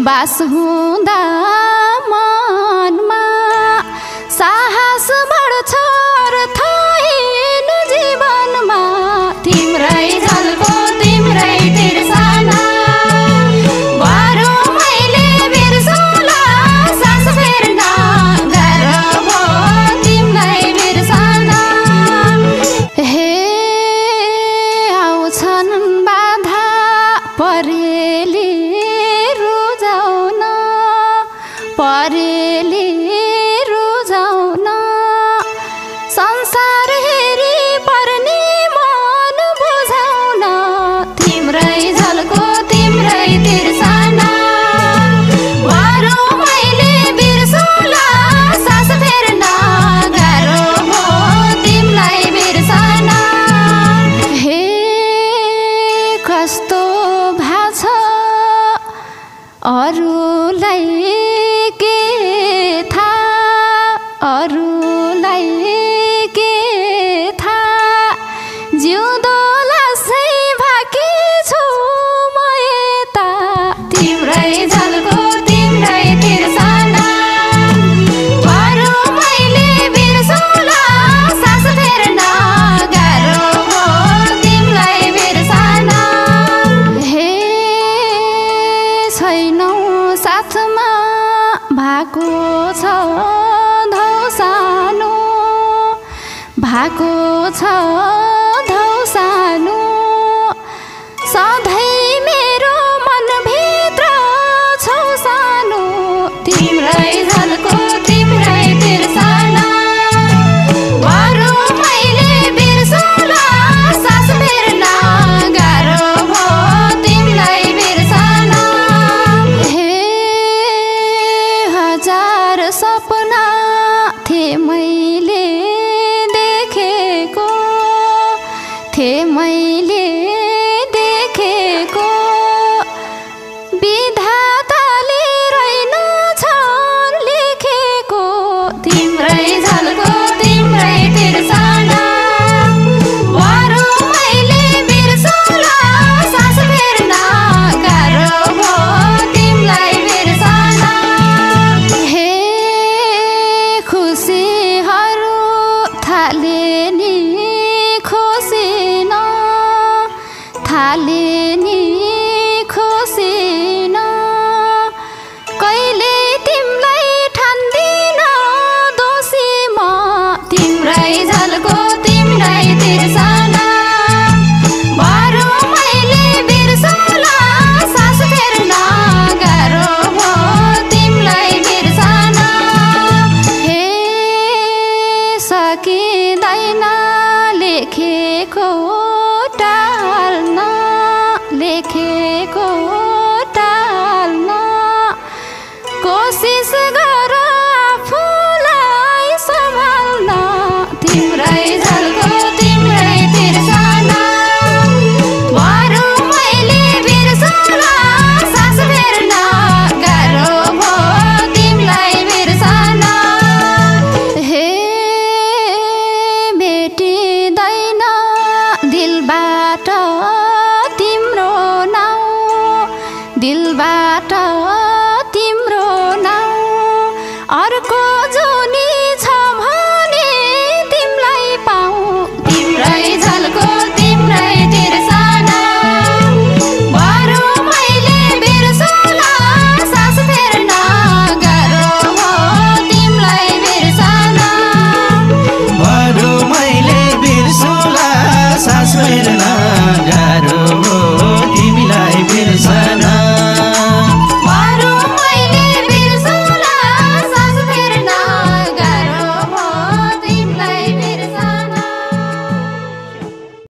बास हुँदा मनमा साहस बढ्छ र छैन जीवनमा तिम्रै झल्को तिम्रै तिर्सना बरु मैले बिर्सौँला सास फेर्न गाह्रो भो तिमीलाई बिर्सना हे आउँछन् बाधा परेली परेली रुझाउन संसार हेरी पर्ने मन बुझाउन तिम्रै झल्को तिम्रै तिर्सना बरु मैले बिर्सौँला सास फेर्न गाह्रो भो तिमीलाई बिर्सना हे कस्तो भाछ अरूलाई अरूलाई के थाहा जिउँदो लासै भाकी छु म यता तिम्रै झल्को तिम्रै तिर्सना बरु मैले बिर्सौँला सास फेर्न गाह्रो भो तिमीलाई बिर्सना हे छैनौ साथमा भएको छ सानो भएको छ